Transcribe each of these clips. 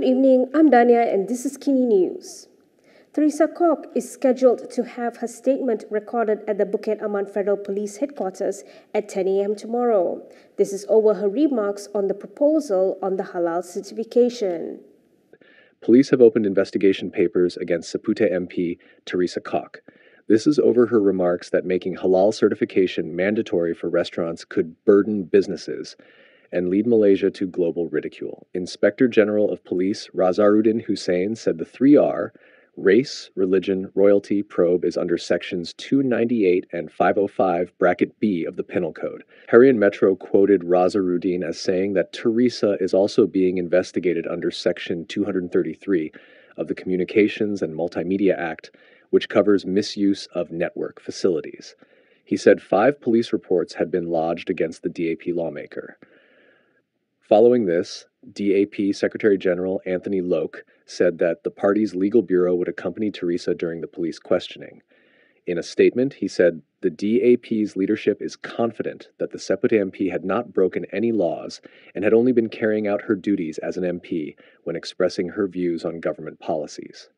Good evening, I'm Dania and this is KiniNews. Teresa Kok is scheduled to have her statement recorded at the Bukit Aman Federal Police Headquarters at 10 a.m. tomorrow. This is over her remarks on the proposal on the Halal certification. Police have opened investigation papers against Seputeh MP Teresa Kok. This is over her remarks that making Halal certification mandatory for restaurants could burden businesses and lead Malaysia to global ridicule. Inspector General of Police Razaruddin Hussain said the 3R, race, religion, royalty probe is under sections 298 and 505 bracket B of the Penal Code. Harian Metro quoted Razaruddin as saying that Teresa is also being investigated under section 233 of the Communications and Multimedia Act, which covers misuse of network facilities. He said 5 police reports had been lodged against the DAP lawmaker. Following this, DAP Secretary General Anthony Loke said that the party's legal bureau would accompany Teresa during the police questioning. In a statement, he said the DAP's leadership is confident that the Seputeh MP had not broken any laws and had only been carrying out her duties as an MP when expressing her views on government policies.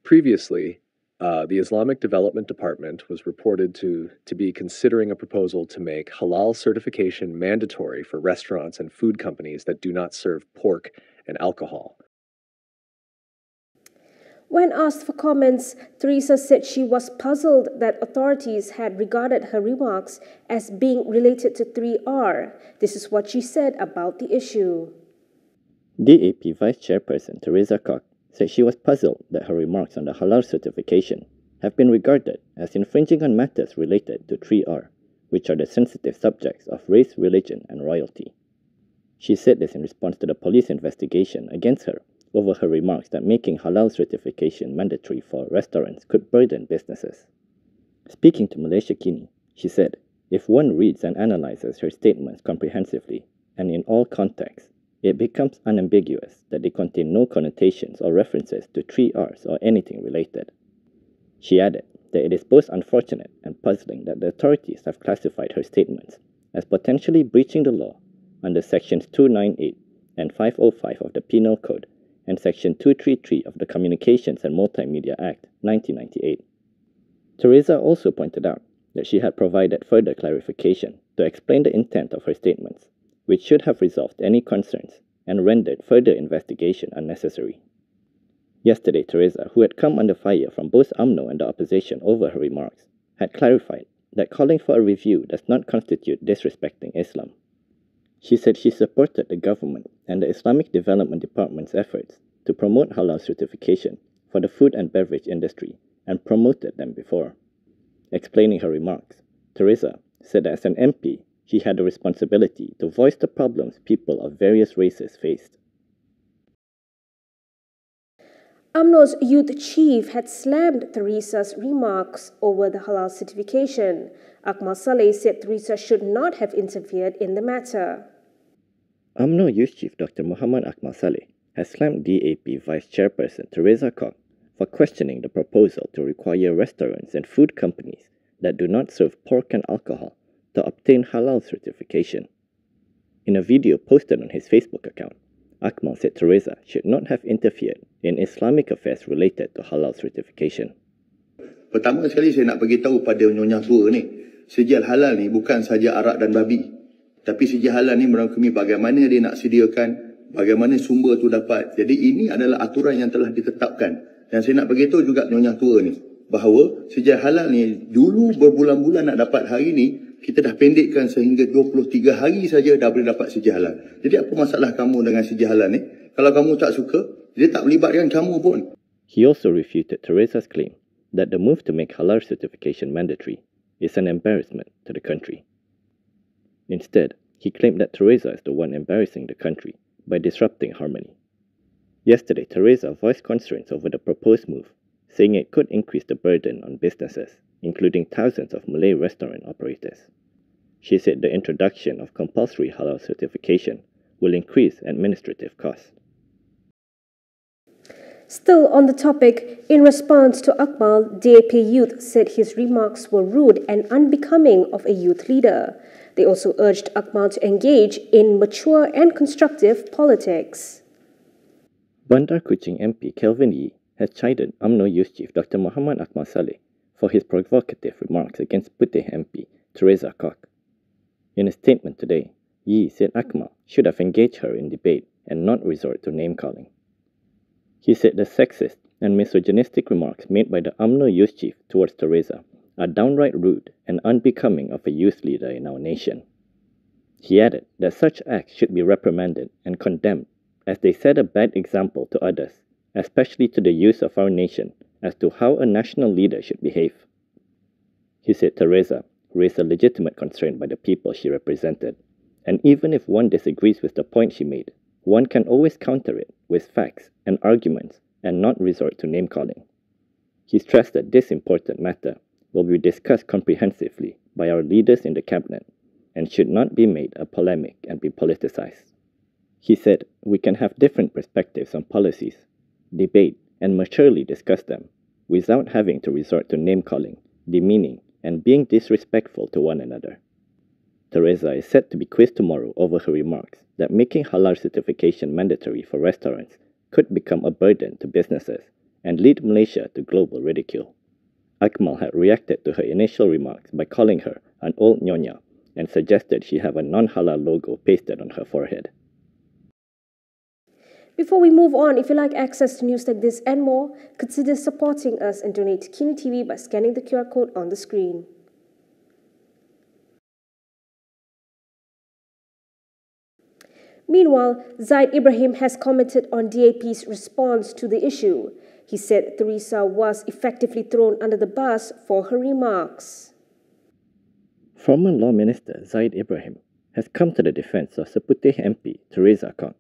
Previously, the Islamic Development Department was reported to be considering a proposal to make halal certification mandatory for restaurants and food companies that do not serve pork and alcohol. When asked for comments, Teresa said she was puzzled that authorities had regarded her remarks as being related to 3R. This is what she said about the issue. DAP vice-chairperson Teresa Kok said she was puzzled that her remarks on the halal certification have been regarded as infringing on matters related to 3R, which are the sensitive subjects of race, religion, and royalty. She said this in response to the police investigation against her over her remarks that making halal certification mandatory for restaurants could burden businesses. Speaking to Malaysia Kini, she said, if one reads and analyses her statements comprehensively and in all contexts, it becomes unambiguous that they contain no connotations or references to 3Rs or anything related. She added that it is both unfortunate and puzzling that the authorities have classified her statements as potentially breaching the law under sections 298 and 505 of the Penal Code and section 233 of the Communications and Multimedia Act 1998. Teresa also pointed out that she had provided further clarification to explain the intent of her statements, which should have resolved any concerns and rendered further investigation unnecessary. Yesterday, Teresa, who had come under fire from both UMNO and the opposition over her remarks, had clarified that calling for a review does not constitute disrespecting Islam. She said she supported the government and the Islamic Development Department's efforts to promote halal certification for the food and beverage industry and promoted them before. Explaining her remarks, Teresa said that as an MP, she had a responsibility to voice the problems people of various races faced. UMNO's youth chief had slammed Teresa's remarks over the halal certification. Akmal Saleh said Teresa should not have interfered in the matter. Umno Youth Chief Dr Muhamad Akmal Saleh has slammed DAP vice-chairperson Teresa Kok for questioning the proposal to require restaurants and food companies that do not serve pork and alcohol to obtain halal certification. In a video posted on his Facebook account, Akmal said Teresa should not have interfered in Islamic affairs related to halal certification. Pertama sekali saya nak bagi tahu pada Nyonya tua ni, sijil halal ni bukan saja arak dan babi. Tapi sijil halal ni merangkumi bagaimana dia nak sediakan, bagaimana sumber tu dapat. Jadi ini adalah aturan yang telah ditetapkan. Dan saya nak bagi tahu juga Nyonya tua ni, bahawa sijil halal ni dulu berbulan-bulan nak dapat, hari ni kita dah pendekkan sehingga 23 hari saja dah boleh dapat sijil halal. Jadi apa masalah kamu dengan sijil halal ni? Kalau kamu tak suka, dia tak melibatkan kamu pun. He also refuted Teresa's claim that the move to make halal certification mandatory is an embarrassment to the country. Instead, he claimed that Teresa is the one embarrassing the country by disrupting harmony. Yesterday, Teresa voiced concerns over the proposed move, saying it could increase the burden on businesses, including thousands of Malay restaurant operators. She said the introduction of compulsory halal certification will increase administrative costs. Still on the topic, in response to Akmal, DAP Youth said his remarks were rude and unbecoming of a youth leader. They also urged Akmal to engage in mature and constructive politics. Bandar Kuching MP Kelvin Yee has chided Umno Youth Chief Dr Muhamad Akmal Saleh for his provocative remarks against Seputeh MP Teresa Kok. In a statement today, Yee said Akmal should have engaged her in debate and not resort to name-calling. He said the sexist and misogynistic remarks made by the Umno Youth Chief towards Teresa are downright rude and unbecoming of a youth leader in our nation. He added that such acts should be reprimanded and condemned as they set a bad example to others, especially to the youth of our nation, as to how a national leader should behave. He said Teresa raised a legitimate concern by the people she represented, and even if one disagrees with the point she made, one can always counter it with facts and arguments and not resort to name-calling. He stressed that this important matter will be discussed comprehensively by our leaders in the cabinet and should not be made a polemic and be politicized. He said we can have different perspectives on policies, debate, and maturely discuss them without having to resort to name-calling, demeaning, and being disrespectful to one another. Teresa is set to be quizzed tomorrow over her remarks that making halal certification mandatory for restaurants could become a burden to businesses and lead Malaysia to global ridicule. Akmal had reacted to her initial remarks by calling her an old nyonya and suggested she have a non-halal logo pasted on her forehead. Before we move on, if you like access to news like this and more, consider supporting us and donate to Kinitv by scanning the QR code on the screen. Meanwhile, Zaid Ibrahim has commented on DAP's response to the issue. He said Teresa was effectively thrown under the bus for her remarks. Former Law Minister Zaid Ibrahim has come to the defense of Seputeh MP Teresa Kok.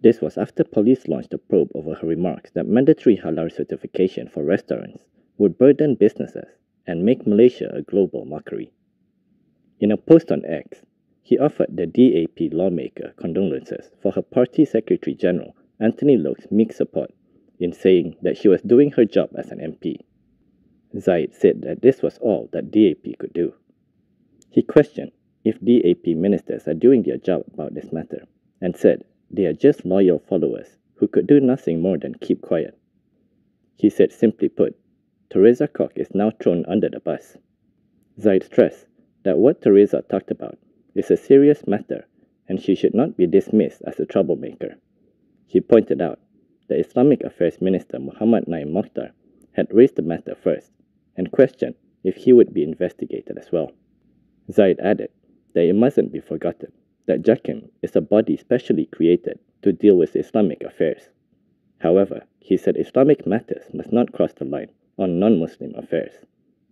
This was after police launched a probe over her remarks that mandatory halal certification for restaurants would burden businesses and make Malaysia a global mockery. In a post on X, he offered the DAP lawmaker condolences for her party Secretary General Anthony Loke's meek support in saying that she was doing her job as an MP. Zaid said that this was all that DAP could do. He questioned if DAP ministers are doing their job about this matter and said they are just loyal followers who could do nothing more than keep quiet. He said, simply put, Teresa Kok is now thrown under the bus. Zaid stressed that what Teresa talked about is a serious matter and she should not be dismissed as a troublemaker. He pointed out that Islamic Affairs Minister Muhammad Naim Mokhtar had raised the matter first and questioned if he would be investigated as well. Zaid added that it mustn't be forgotten that JAKIM is a body specially created to deal with Islamic affairs. However, he said Islamic matters must not cross the line on non-Muslim affairs.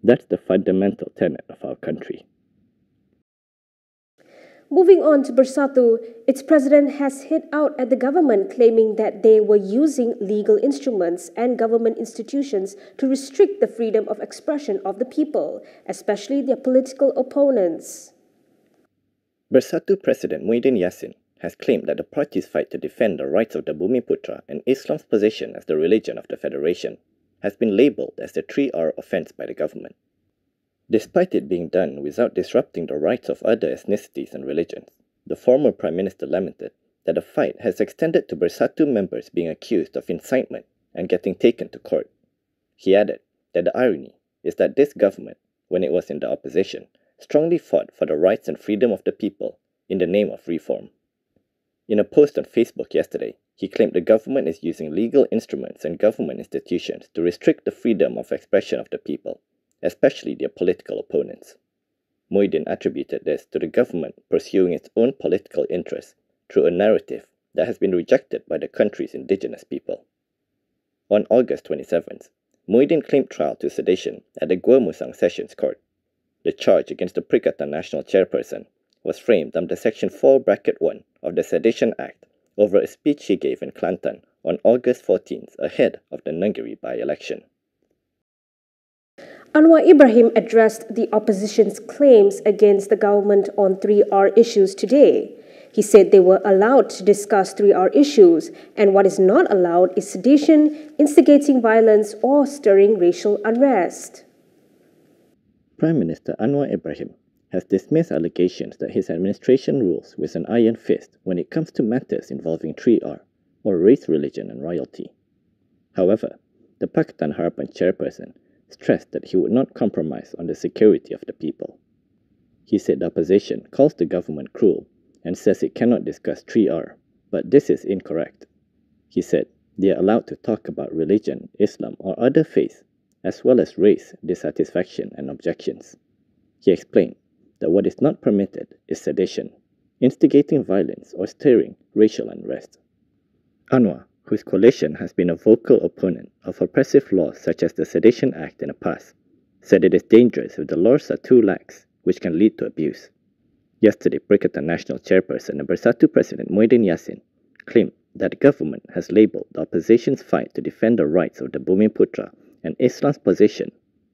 That's the fundamental tenet of our country. Moving on to Bersatu, its president has hit out at the government, claiming that they were using legal instruments and government institutions to restrict the freedom of expression of the people, especially their political opponents. Bersatu President Muhyiddin Yassin has claimed that the party's fight to defend the rights of the Bumiputra and Islam's position as the religion of the Federation has been labelled as the 3R offence by the government. Despite it being done without disrupting the rights of other ethnicities and religions, the former Prime Minister lamented that the fight has extended to Bersatu members being accused of incitement and getting taken to court. He added that the irony is that this government, when it was in the opposition, strongly fought for the rights and freedom of the people in the name of reform. In a post on Facebook yesterday, he claimed the government is using legal instruments and government institutions to restrict the freedom of expression of the people, especially their political opponents. Muhyiddin attributed this to the government pursuing its own political interests through a narrative that has been rejected by the country's indigenous people. On August 27th, Muhyiddin claimed trial to sedition at the Gua Musang Sessions Court. The charge against the Perikatan Nasional chairperson was framed under Section 4(1) of the Sedition Act over a speech he gave in Kelantan on August 14th ahead of the Negeri by-election. Anwar Ibrahim addressed the opposition's claims against the government on 3R issues today. He said they were allowed to discuss 3R issues, and what is not allowed is sedition, instigating violence, or stirring racial unrest. Prime Minister Anwar Ibrahim has dismissed allegations that his administration rules with an iron fist when it comes to matters involving 3R, or race, religion, and royalty. However, the Pakatan Harapan chairperson stressed that he would not compromise on the security of the people. He said the opposition calls the government cruel and says it cannot discuss 3R, but this is incorrect. He said they are allowed to talk about religion, Islam, or other faiths, as well as race, dissatisfaction, and objections. He explained that what is not permitted is sedition, instigating violence, or stirring racial unrest. Anwar, whose coalition has been a vocal opponent of oppressive laws such as the Sedition Act in the past, said it is dangerous if the laws are too lax, which can lead to abuse. Yesterday, Pakatan National Chairperson and Bersatu President Muhyiddin Yassin claimed that the government has labelled the opposition's fight to defend the rights of the Bumiputra and Islam's position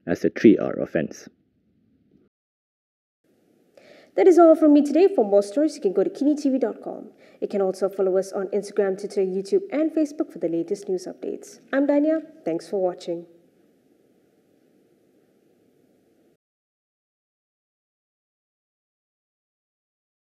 as a 3R offence. That is all from me today. For more stories, you can go to KiniTv.com. You can also follow us on Instagram, Twitter, YouTube, and Facebook for the latest news updates. I'm Dania. Thanks for watching.